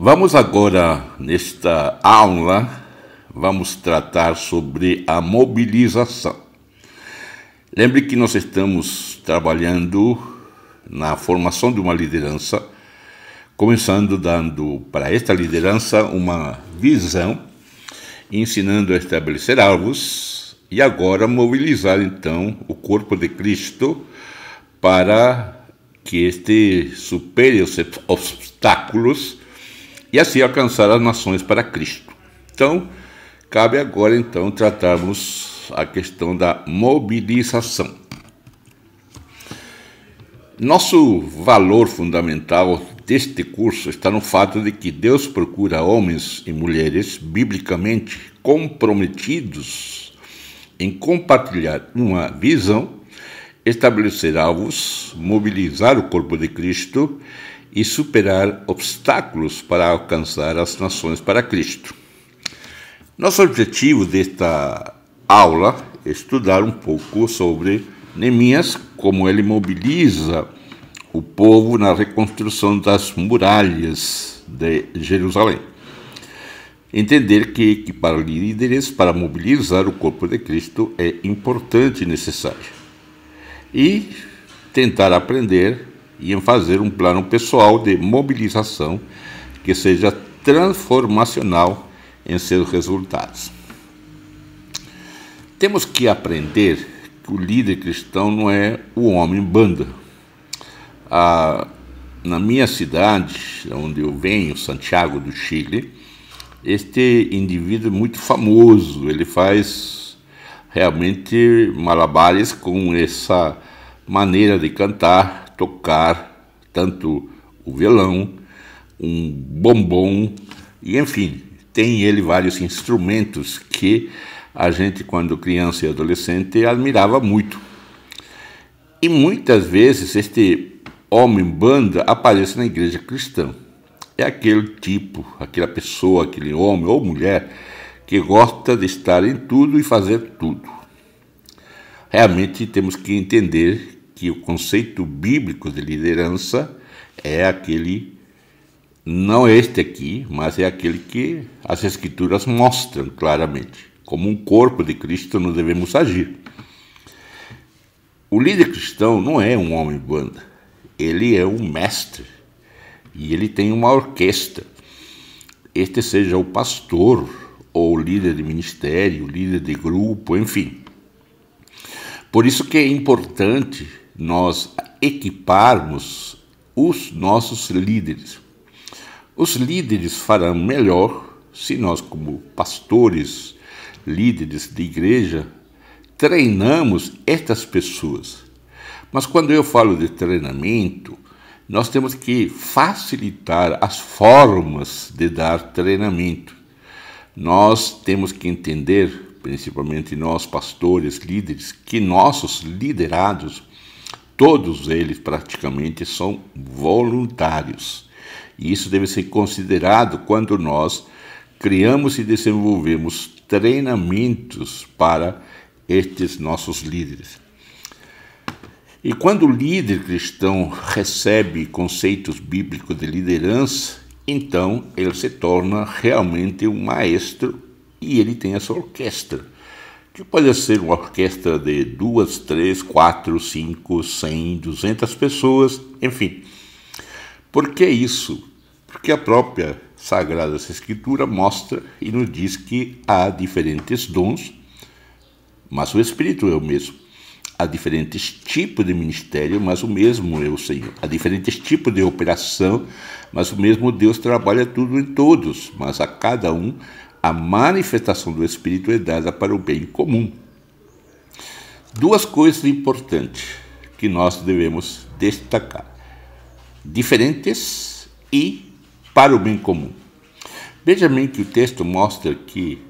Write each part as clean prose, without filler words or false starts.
Vamos agora, nesta aula, vamos tratar sobre a mobilização. Lembre que nós estamos trabalhando na formação de uma liderança, começando dando para esta liderança uma visão, ensinando a estabelecer alvos e agora mobilizar então o corpo de Cristo para que este supere os obstáculos e assim alcançar as nações para Cristo. Então, cabe agora então tratarmos a questão da mobilização. Nosso valor fundamental deste curso está no fato de que Deus procura homens e mulheres biblicamente comprometidos em compartilhar uma visão, estabelecer alvos, mobilizar o corpo de Cristo e superar obstáculos para alcançar as nações para Cristo. Nosso objetivo desta aula é estudar um pouco sobre Neemias, como ele mobiliza o povo na reconstrução das muralhas de Jerusalém. Entender que para líderes, para mobilizar o corpo de Cristo é importante e necessário. E tentar aprender e em fazer um plano pessoal de mobilização que seja transformacional em seus resultados. Temos que aprender que o líder cristão não é o homem-banda. Na minha cidade, onde eu venho, Santiago do Chile, este indivíduo é muito famoso, ele faz realmente malabares com essa maneira de cantar, tocar tanto o violão, um bombom, e enfim, tem ele vários instrumentos que a gente, quando criança e adolescente, admirava muito. E muitas vezes este homem-banda aparece na igreja cristã. É aquele tipo, aquela pessoa, aquele homem ou mulher que gosta de estar em tudo e fazer tudo. Realmente temos que entender que o conceito bíblico de liderança é aquele, não este aqui, mas é aquele que as Escrituras mostram claramente. Como um corpo de Cristo nós devemos agir. O líder cristão não é um homem-banda, ele é um mestre e ele tem uma orquestra. Este seja o pastor ou o líder de ministério, o líder de grupo, enfim. Por isso que é importante nós equiparmos os nossos líderes. Os líderes farão melhor se nós, como pastores, líderes de igreja, treinamos estas pessoas. Mas quando eu falo de treinamento, nós temos que facilitar as formas de dar treinamento. Nós temos que entender, principalmente nós pastores, líderes, que nossos liderados, todos eles praticamente são voluntários. E isso deve ser considerado quando nós criamos e desenvolvemos treinamentos para estes nossos líderes. E quando o líder cristão recebe conceitos bíblicos de liderança, então ele se torna realmente um maestro e ele tem essa orquestra, que pode ser uma orquestra de 2, 3, 4, 5, 100, 200 pessoas, enfim. Por que isso? Porque a própria Sagrada Escritura mostra e nos diz que há diferentes dons, mas o Espírito é o mesmo. Há diferentes tipos de ministério, mas o mesmo é o Senhor. Há diferentes tipos de operação, mas o mesmo Deus trabalha tudo em todos, mas a cada um a manifestação do Espírito é dada para o bem comum. Duas coisas importantes que nós devemos destacar: diferentes e para o bem comum. Veja bem que o texto mostra que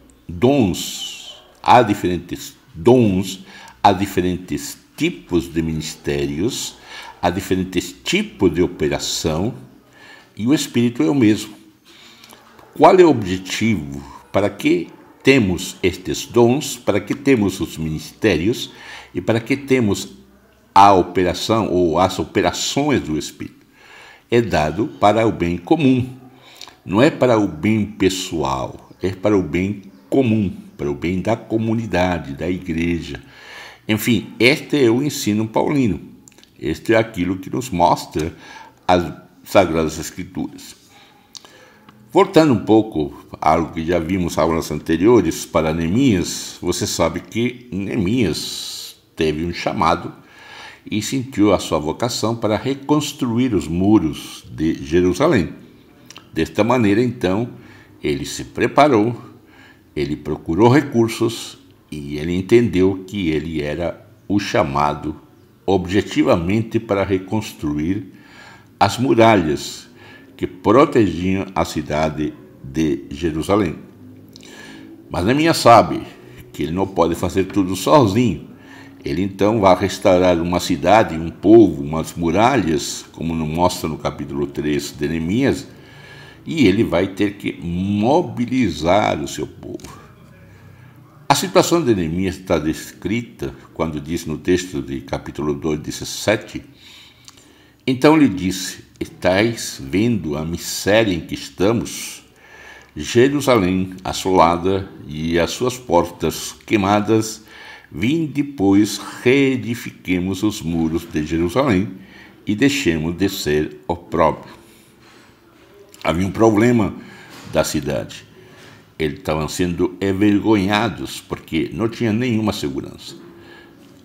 há diferentes dons, há diferentes tipos de ministérios, há diferentes tipos de operação e o Espírito é o mesmo. Qual é o objetivo? Para que temos estes dons, para que temos os ministérios e para que temos a operação ou as operações do Espírito? É dado para o bem comum. Não é para o bem pessoal, é para o bem comum, para o bem da comunidade, da igreja. Enfim, este é o ensino paulino. Este é aquilo que nos mostra as Sagradas Escrituras. Voltando um pouco a algo que já vimos aulas anteriores para Neemias, você sabe que Neemias teve um chamado e sentiu a sua vocação para reconstruir os muros de Jerusalém. Desta maneira, então, ele se preparou, ele procurou recursos e ele entendeu que ele era o chamado objetivamente para reconstruir as muralhas que protegiam a cidade de Jerusalém. Mas Neemias sabe que ele não pode fazer tudo sozinho. Ele então vai restaurar uma cidade, um povo, umas muralhas, como mostra no capítulo 3 de Neemias, e ele vai ter que mobilizar o seu povo. A situação de Neemias está descrita quando diz no texto de capítulo 2, 17, então lhe disse: estais vendo a miséria em que estamos? Jerusalém assolada e as suas portas queimadas. Vinde, pois, reedifiquemos os muros de Jerusalém e deixemos de ser opróbrio. Havia um problema da cidade. Eles estavam sendo envergonhados porque não tinha nenhuma segurança.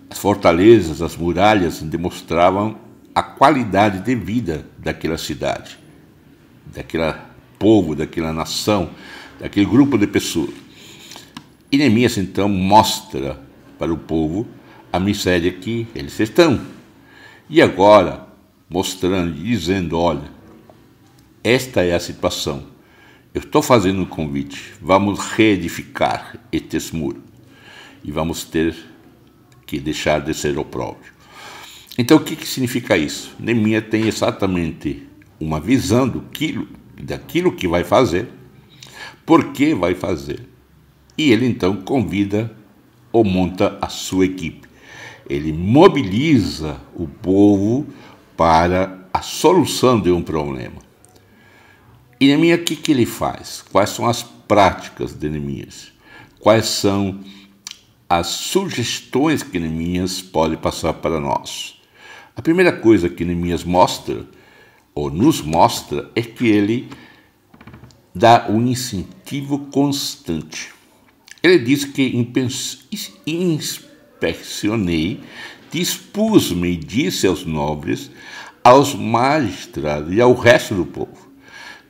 As fortalezas, as muralhas demonstravam a qualidade de vida daquela cidade, daquele povo, daquela nação, daquele grupo de pessoas. E Neemias então mostra para o povo a miséria que eles estão. E agora, mostrando e dizendo: olha, esta é a situação. Eu estou fazendo um convite. Vamos reedificar estes muros. E vamos ter que deixar de ser opróbrio. Então, o que significa isso? Neemias tem exatamente uma visão daquilo que vai fazer, por que vai fazer. E ele então convida ou monta a sua equipe. Ele mobiliza o povo para a solução de um problema. E Neemias, o que ele faz? Quais são as práticas de Neemias? Quais são as sugestões que Neemias pode passar para nós? A primeira coisa que Neemias mostra, ou nos mostra, é que ele dá um incentivo constante. Ele diz que inspecionei, dispus-me e disse aos nobres, aos magistrados e ao resto do povo: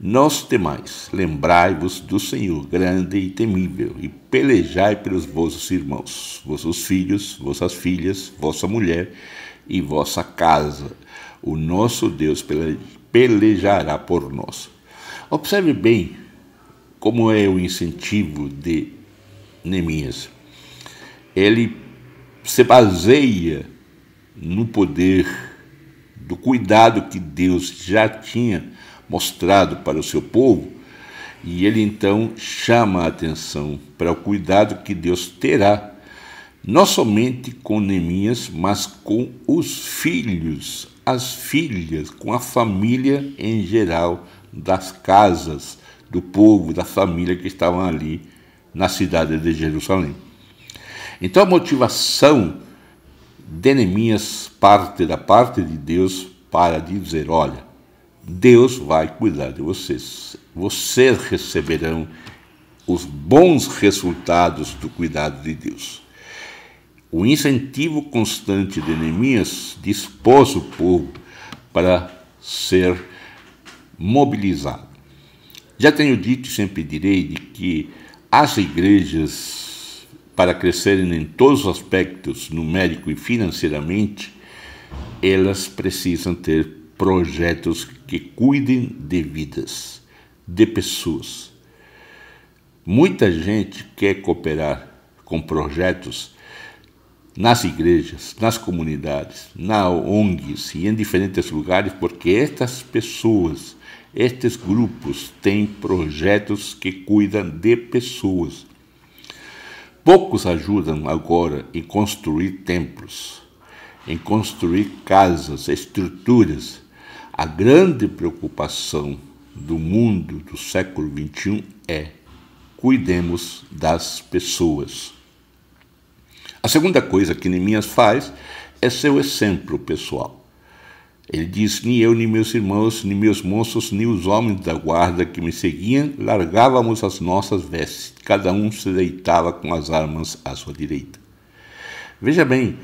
não os temais, lembrai-vos do Senhor grande e temível, e pelejai pelos vossos irmãos, vossos filhos, vossas filhas, vossa mulher e vossa casa. O nosso Deus pelejará por nós. Observe bem como é o incentivo de Neemias. Ele se baseia no poder do cuidado que Deus já tinha mostrado para o seu povo, e ele então chama a atenção para o cuidado que Deus terá, não somente com Neemias, mas com os filhos, as filhas, com a família em geral, das casas do povo, da família que estavam ali na cidade de Jerusalém. Então a motivação de Neemias parte da parte de Deus para dizer: olha, Deus vai cuidar de vocês. Vocês receberão os bons resultados do cuidado de Deus. O incentivo constante de Neemias dispôs o povo para ser mobilizado. Já tenho dito e sempre direi de que as igrejas, para crescerem em todos os aspectos, numérico e financeiramente, elas precisam ter projetos que cuidem de vidas, de pessoas. Muita gente quer cooperar com projetos nas igrejas, nas comunidades, na ONGs e em diferentes lugares, porque estas pessoas, estes grupos têm projetos que cuidam de pessoas. Poucos ajudam agora em construir templos, em construir casas, estruturas. A grande preocupação do mundo do século XXI é: cuidemos das pessoas. A segunda coisa que Neemias faz é seu exemplo pessoal. Ele diz: nem eu, nem meus irmãos, nem meus moços, nem os homens da guarda que me seguiam, largávamos as nossas vestes. Cada um se deitava com as armas à sua direita. Veja bem,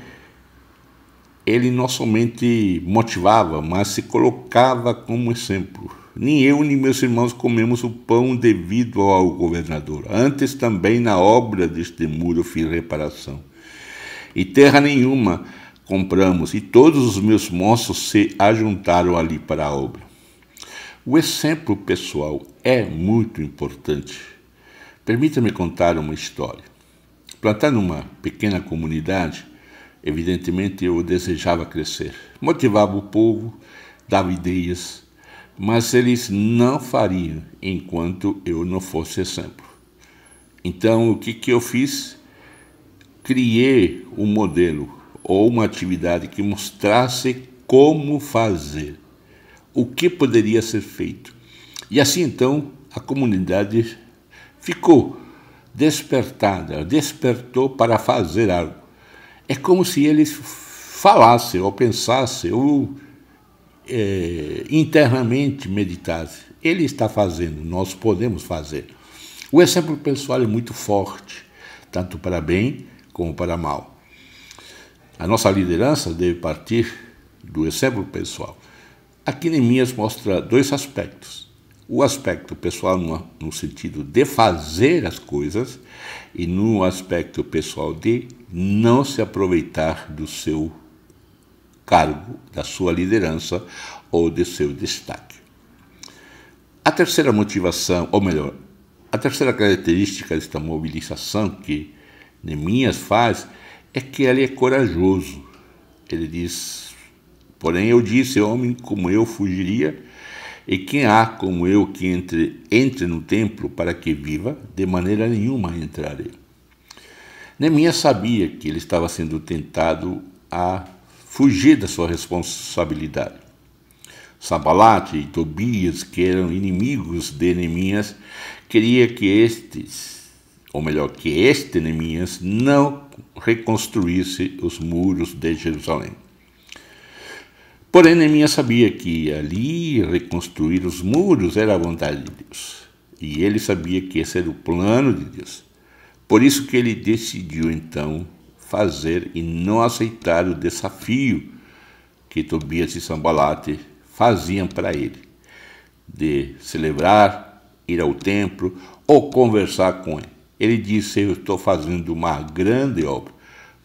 ele não somente motivava, mas se colocava como exemplo. Nem eu, nem meus irmãos comemos o pão devido ao governador. Antes também na obra deste muro fiz reparação. E terra nenhuma compramos, e todos os meus moços se ajuntaram ali para a obra. O exemplo pessoal é muito importante. Permita-me contar uma história. Plantando uma pequena comunidade, evidentemente eu desejava crescer. Motivava o povo, dava ideias, mas eles não fariam enquanto eu não fosse exemplo. Então, o que eu fiz? Criei um modelo ou uma atividade que mostrasse como fazer, o que poderia ser feito. E assim, então, a comunidade ficou despertou para fazer algo. É como se eles falassem, ou pensassem, ou internamente meditassem. Ele está fazendo, nós podemos fazer. O exemplo pessoal é muito forte, tanto para bem como para mal. A nossa liderança deve partir do exemplo pessoal. Aqui Neemias mostra dois aspectos. O aspecto pessoal no sentido de fazer as coisas e no aspecto pessoal de não se aproveitar do seu cargo, da sua liderança ou de seu destaque. A terceira motivação, ou melhor, a terceira característica desta mobilização que Neemias faz é que ele é corajoso. Ele diz: porém eu disse, homem como eu fugiria, e quem há como eu que entre no templo para que viva, de maneira nenhuma entrarei. Neemias sabia que ele estava sendo tentado a fugir da sua responsabilidade. Sanbalate e Tobias, que eram inimigos de Neemias, queria que este Neemias não reconstruísse os muros de Jerusalém. Porém, Neemias sabia que ali reconstruir os muros era a vontade de Deus. E ele sabia que esse era o plano de Deus. Por isso que ele decidiu, então, fazer e não aceitar o desafio que Tobias e Sanbalate faziam para ele, de celebrar, ir ao templo ou conversar com ele. Ele disse: eu estou fazendo uma grande obra.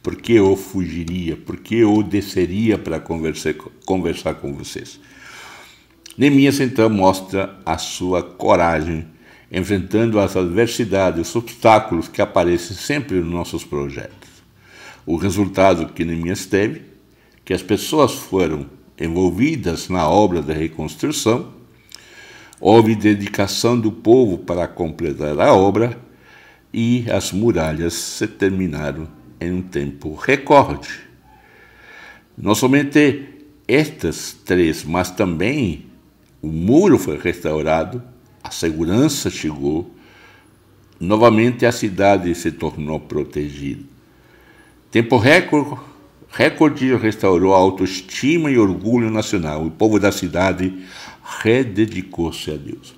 Por que eu fugiria? Por que eu desceria para conversar com vocês? Neemias, então, mostra a sua coragem, enfrentando as adversidades, os obstáculos que aparecem sempre nos nossos projetos. O resultado que Neemias teve, que as pessoas foram envolvidas na obra da reconstrução, houve dedicação do povo para completar a obra e as muralhas se terminaram em um tempo recorde. Não somente estas três, mas também o muro foi restaurado, a segurança chegou, novamente a cidade se tornou protegida. Tempo recorde restaurou a autoestima e orgulho nacional. O povo da cidade rededicou-se a Deus.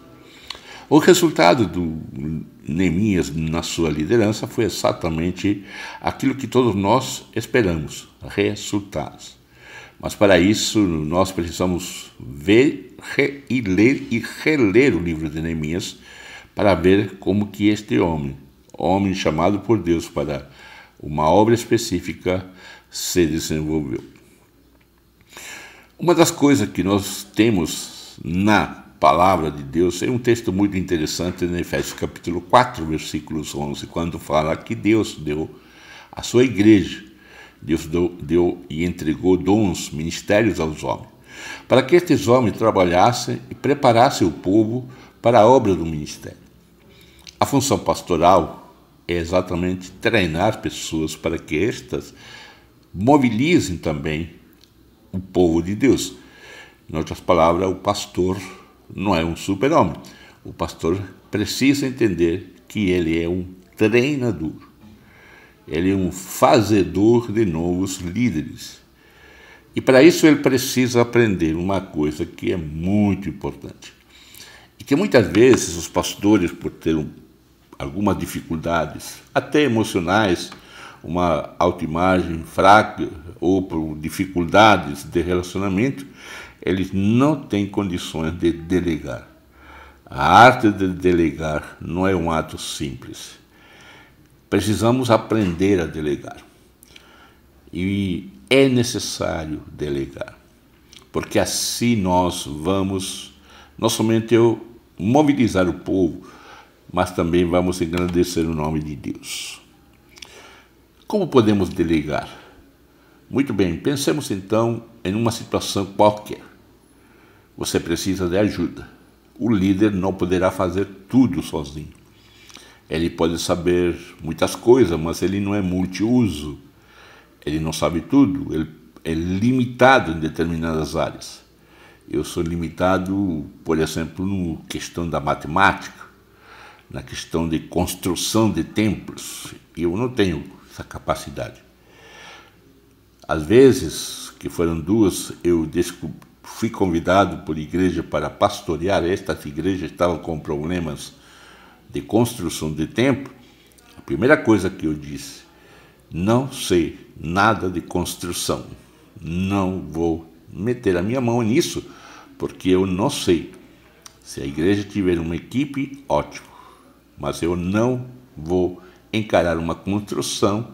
O resultado do Neemias na sua liderança foi exatamente aquilo que todos nós esperamos, resultados. Mas para isso nós precisamos ver e ler e reler o livro de Neemias para ver como que este homem chamado por Deus para uma obra específica, se desenvolveu. Uma das coisas que nós temos na palavra de Deus é um texto muito interessante em Efésios capítulo 4, versículos 11, quando fala que Deus deu à sua igreja, Deus deu e entregou dons, ministérios aos homens, para que estes homens trabalhassem e preparassem o povo para a obra do ministério. A função pastoral é exatamente treinar pessoas para que estas mobilizem também o povo de Deus. Em outras palavras, o pastor não é um super-homem. O pastor precisa entender que ele é um treinador. Ele é um fazedor de novos líderes. E para isso ele precisa aprender uma coisa que é muito importante. E que muitas vezes os pastores, por ter algumas dificuldades, até emocionais, uma autoimagem fraca ou por dificuldades de relacionamento, eles não têm condições de delegar. A arte de delegar não é um ato simples. Precisamos aprender a delegar. E é necessário delegar, porque assim nós vamos, não somente mobilizar o povo, mas também vamos engrandecer o nome de Deus. Como podemos delegar? Muito bem, pensemos então em uma situação qualquer. Você precisa de ajuda. O líder não poderá fazer tudo sozinho. Ele pode saber muitas coisas, mas ele não é multiuso. Ele não sabe tudo, ele é limitado em determinadas áreas. Eu sou limitado, por exemplo, na questão da matemática, na questão de construção de templos. Eu não tenho essa capacidade. Às vezes, que foram duas, eu fui convidado por igreja para pastorear. Estas igrejas estavam com problemas de construção de templo. A primeira coisa que eu disse: não sei nada de construção, não vou meter a minha mão nisso, porque eu não sei. Se a igreja tiver uma equipe, ótimo, mas eu não vou encarar uma construção,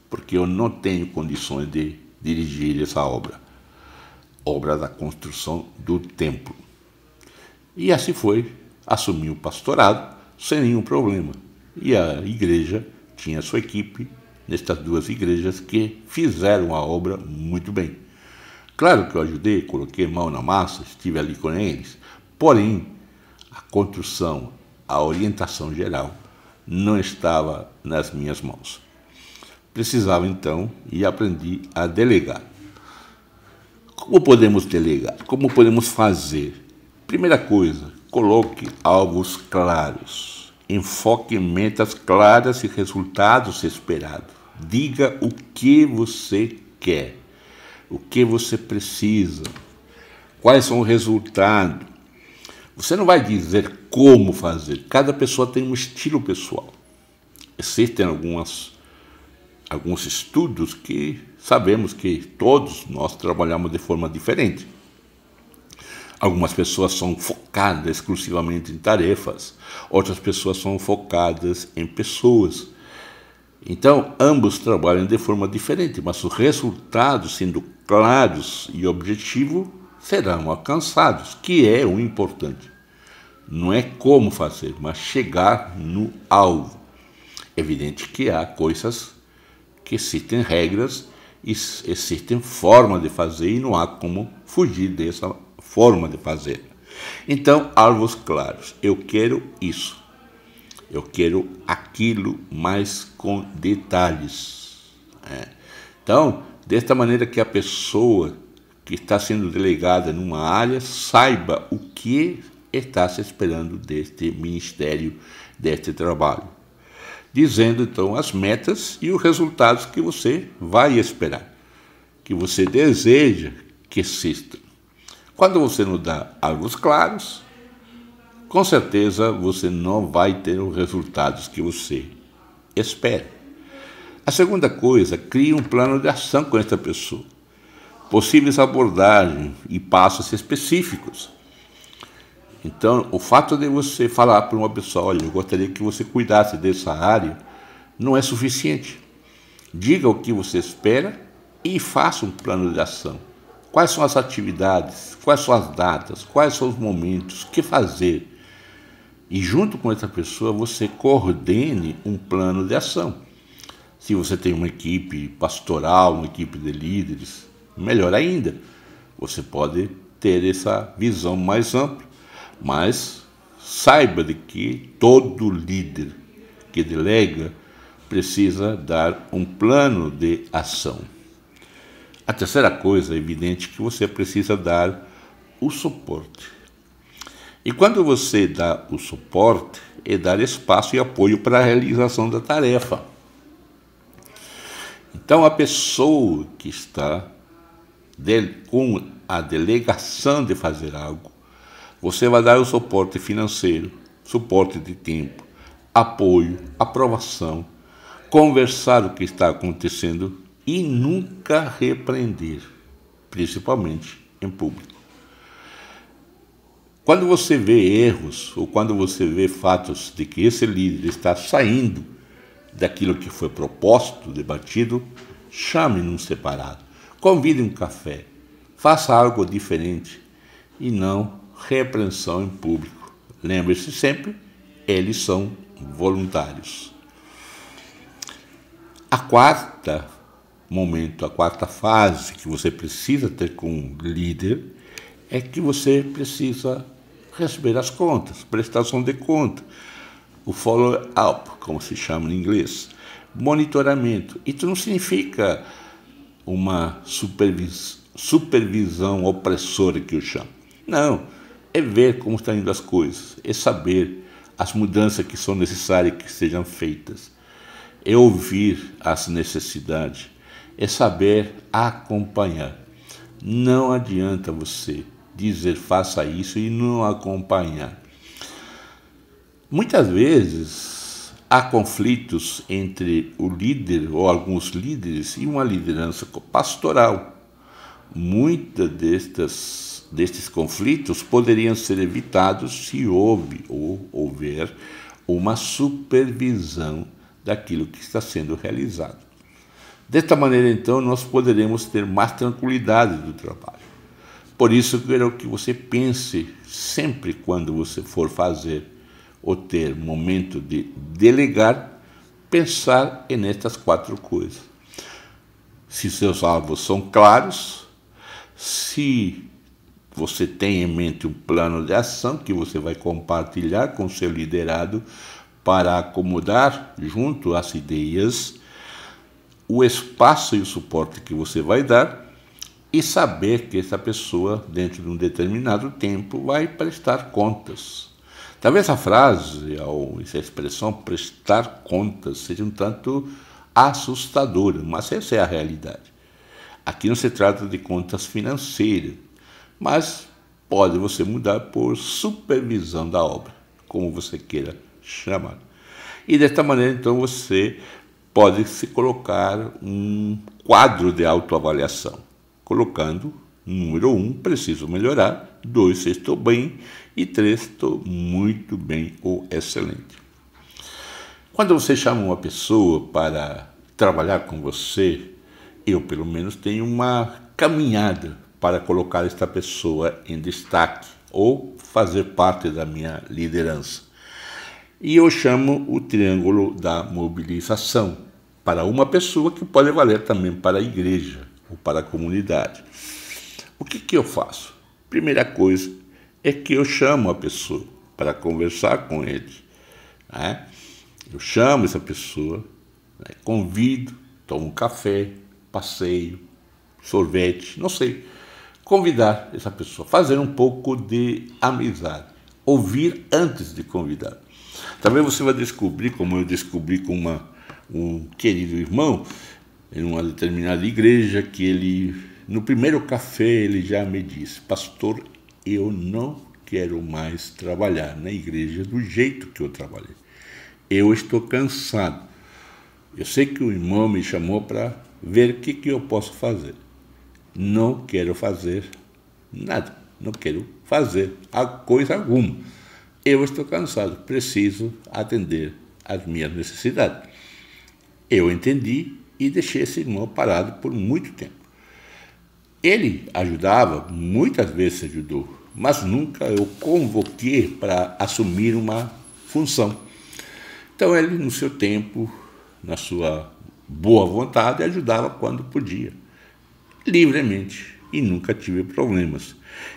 porque eu não tenho condições de dirigir essa obra da construção do templo. E assim foi, assumi o pastorado sem nenhum problema, e a igreja tinha a sua equipe nestas duas igrejas que fizeram a obra muito bem. Claro que eu ajudei, coloquei mão na massa, estive ali com eles, porém, a construção, a orientação geral não estava nas minhas mãos. Precisava então e aprendi a delegar. Como podemos delegar? Como podemos fazer? Primeira coisa, coloque alvos claros. Enfoque em metas claras e resultados esperados. Diga o que você quer, o que você precisa, quais são os resultados. Você não vai dizer como fazer. Cada pessoa tem um estilo pessoal. Existem alguns estudos que sabemos que todos nós trabalhamos de forma diferente. Algumas pessoas são focadas exclusivamente em tarefas, outras pessoas são focadas em pessoas. Então, ambos trabalham de forma diferente, mas os resultados, sendo claros e objetivos, serão alcançados, que é o importante. Não é como fazer, mas chegar no alvo. Evidente que há coisas que existem regras, existem formas de fazer e não há como fugir dessa forma de fazer. Então, alvos claros. Eu quero isso. Eu quero aquilo, mas com detalhes. Então, desta maneira que a pessoa que está sendo delegada numa área saiba o que está se esperando deste ministério, deste trabalho. Dizendo, então, as metas e os resultados que você vai esperar, que você deseja que existam. Quando você não dá alvos claros, com certeza você não vai ter os resultados que você espera. A segunda coisa, crie um plano de ação com esta pessoa. Possíveis abordagens e passos específicos. Então, o fato de você falar para uma pessoa: olha, eu gostaria que você cuidasse dessa área, não é suficiente. Diga o que você espera e faça um plano de ação. Quais são as atividades, quais são as datas, quais são os momentos, o que fazer. E junto com essa pessoa você coordene um plano de ação. Se você tem uma equipe pastoral, uma equipe de líderes, melhor ainda. Você pode ter essa visão mais ampla, mas saiba de que todo líder que delega precisa dar um plano de ação. A terceira coisa, é evidente que você precisa dar o suporte. E quando você dá o suporte, é dar espaço e apoio para a realização da tarefa. Então, a pessoa que está com a delegação de fazer algo, você vai dar o suporte financeiro, suporte de tempo, apoio, aprovação, conversar o que está acontecendo e nunca repreender, principalmente em público. Quando você vê erros ou quando você vê fatos de que esse líder está saindo daquilo que foi proposto, debatido, chame num separado, convide um café, faça algo diferente e não repreensão em público. Lembre-se sempre, eles são voluntários. A quarta fase que você precisa ter com um líder é que você precisa receber as contas, prestação de conta, o follow-up, como se chama em inglês, monitoramento. Isso não significa uma supervisão opressora que eu chamo. Não, é ver como estão indo as coisas, é saber as mudanças que são necessárias que sejam feitas, é ouvir as necessidades, é saber acompanhar. Não adianta você dizer faça isso e não acompanhar. Muitas vezes há conflitos entre o líder ou alguns líderes e uma liderança pastoral. Muitos destes conflitos poderiam ser evitados se houver uma supervisão daquilo que está sendo realizado. Desta maneira, então, nós poderemos ter mais tranquilidade do trabalho. Por isso, eu quero que você pense sempre quando você for fazer ou ter momento de delegar, pensar nestas 4 coisas. Se seus alvos são claros, se você tem em mente um plano de ação que você vai compartilhar com seu liderado para acomodar junto às ideias o espaço e o suporte que você vai dar e saber que essa pessoa, dentro de um determinado tempo, vai prestar contas. Talvez a frase ou essa expressão prestar contas seja um tanto assustadora, mas essa é a realidade. Aqui não se trata de contas financeiras, mas pode você mudar por supervisão da obra, como você queira chamar. E desta maneira, então, você pode se colocar um quadro de autoavaliação, colocando, número 1, preciso melhorar, 2, estou bem, e 3, estou muito bem ou excelente. Quando você chama uma pessoa para trabalhar com você, eu pelo menos tenho uma caminhada para colocar esta pessoa em destaque ou fazer parte da minha liderança. E eu chamo o triângulo da mobilização para uma pessoa que pode valer também para a igreja ou para a comunidade. O que eu faço? Primeira coisa é que eu chamo a pessoa para conversar com ele. Eu chamo essa pessoa, convido, tomo um café, passeio, sorvete, não sei. Convidar essa pessoa, fazer um pouco de amizade, ouvir antes de convidar. Também você vai descobrir, como eu descobri com um querido irmão, em uma determinada igreja, que ele, no primeiro café, ele já me disse: pastor, eu não quero mais trabalhar na igreja do jeito que eu trabalhei. Eu estou cansado. Eu sei que o irmão me chamou para ver o que eu posso fazer. Não quero fazer nada. Não quero fazer coisa alguma. Eu estou cansado. Preciso atender às minhas necessidades. Eu entendi e deixei esse irmão parado por muito tempo. Ele ajudava, muitas vezes ajudou, mas nunca eu convoquei para assumir uma função. Então ele, no seu tempo, na sua boa vontade, ajudava quando podia, livremente, e nunca tive problemas.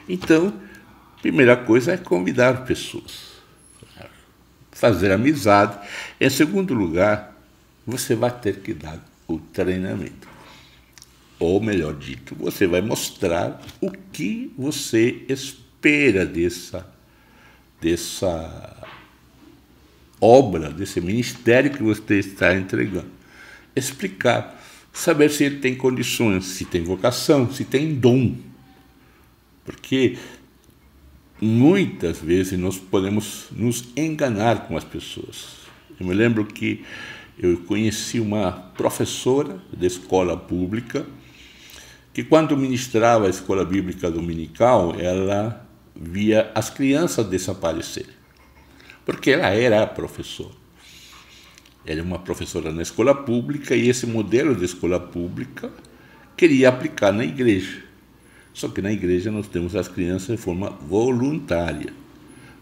Então, a primeira coisa é convidar pessoas, fazer amizade. Em segundo lugar, você vai ter que dar o treinamento. Ou melhor dito, você vai mostrar o que você espera dessa dessa obra, desse ministério que você está entregando. Explicar, saber se ele tem condições, se tem vocação, se tem dom. Porque muitas vezes nós podemos nos enganar com as pessoas. Eu me lembro que eu conheci uma professora de escola pública que, quando ministrava a escola bíblica dominical, ela via as crianças desaparecerem, porque ela era professora. Era uma professora na escola pública e esse modelo de escola pública queria aplicar na igreja. Só que na igreja nós temos as crianças de forma voluntária.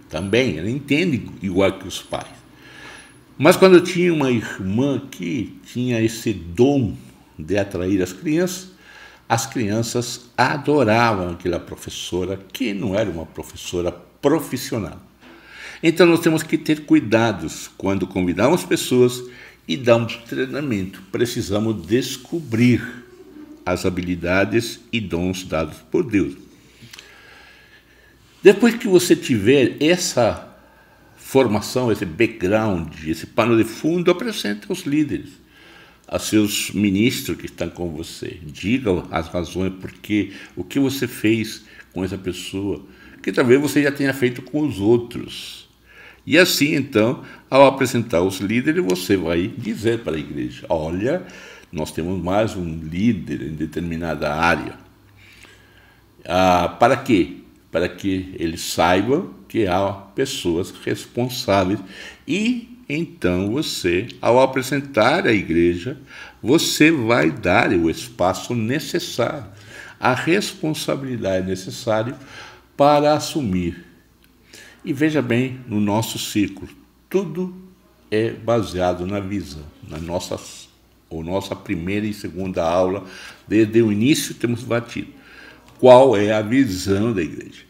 Também, ela entende igual que os pais. Mas quando eu tinha uma irmã que tinha esse dom de atrair as crianças adoravam aquela professora, que não era uma professora profissional. Então nós temos que ter cuidados quando convidamos pessoas e damos treinamento. Precisamos descobrir as habilidades e dons dados por Deus. Depois que você tiver essa formação, esse background, esse pano de fundo, apresente aos líderes, a seus ministros que estão com você. Diga as razões, porque o que você fez com essa pessoa, que talvez você já tenha feito com os outros. E assim, então, ao apresentar os líderes, você vai dizer para a igreja: olha, nós temos mais um líder em determinada área. Para quê? Para que eles saibam que há pessoas responsáveis. E então você, ao apresentar a igreja, você vai dar o espaço necessário, a responsabilidade necessária para assumir. E veja bem, no nosso ciclo, tudo é baseado na visão. Na nossa primeira e segunda aula, desde o início temos batido. Qual é a visão da igreja?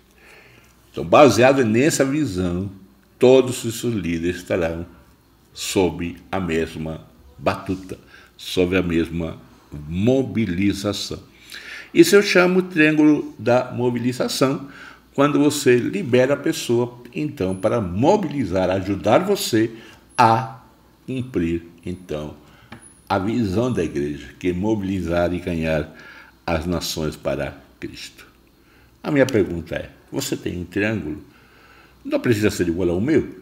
Então, baseado nessa visão, todos os seus líderes estarão sob a mesma batuta, sob a mesma mobilização. Isso eu chamo de triângulo da mobilização, quando você libera a pessoa, então, para mobilizar, ajudar você a cumprir, então, a visão da igreja, que é mobilizar e ganhar as nações para Cristo. A minha pergunta é: você tem um triângulo? Não precisa ser igual ao meu,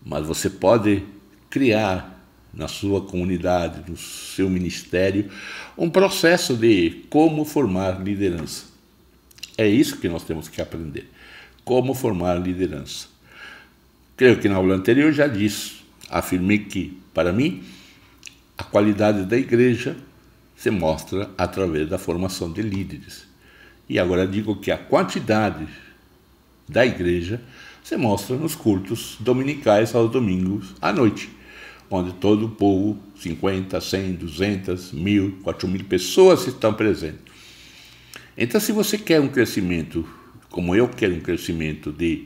mas você pode criar na sua comunidade, no seu ministério, um processo de como formar liderança. É isso que nós temos que aprender. Como formar liderança. Creio que na aula anterior eu já disse, afirmei que, para mim, a qualidade da igreja se mostra através da formação de líderes. E agora digo que a quantidade da igreja se mostra nos cultos dominicais aos domingos à noite, onde todo o povo, 50, 100, 200, 1.000, 4.000 pessoas estão presentes. Então, se você quer um crescimento, como eu quero um crescimento de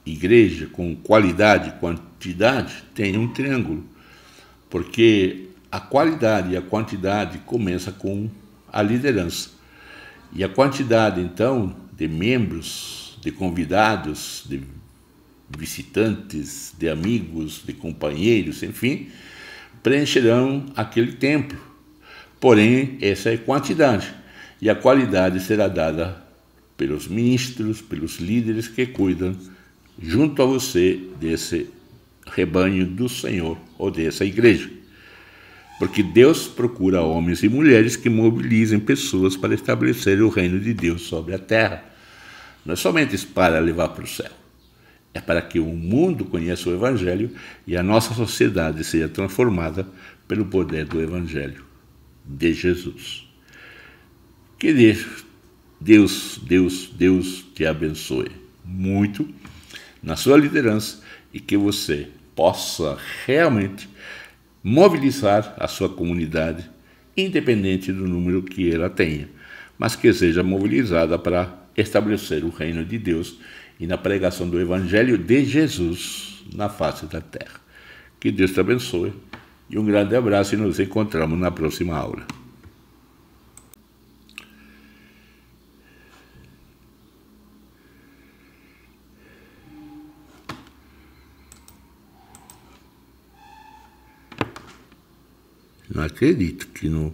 igreja com qualidade e quantidade, tenha um triângulo, porque a qualidade e a quantidade começa com a liderança. E a quantidade, então, de membros, de convidados, de visitantes, de amigos, de companheiros, enfim, preencherão aquele templo. Porém, essa é a quantidade. E a qualidade será dada pelos ministros, pelos líderes que cuidam, junto a você, desse rebanho do Senhor ou dessa igreja. Porque Deus procura homens e mulheres que mobilizem pessoas para estabelecer o reino de Deus sobre a terra. Não é somente para levar para o céu. É para que o mundo conheça o Evangelho e a nossa sociedade seja transformada pelo poder do Evangelho de Jesus. Que Deus te abençoe muito na sua liderança e que você possa realmente mobilizar a sua comunidade, independente do número que ela tenha, mas que seja mobilizada para estabelecer o reino de Deus e na pregação do Evangelho de Jesus na face da terra. Que Deus te abençoe e um grande abraço e nos encontramos na próxima aula. Não acredito que não.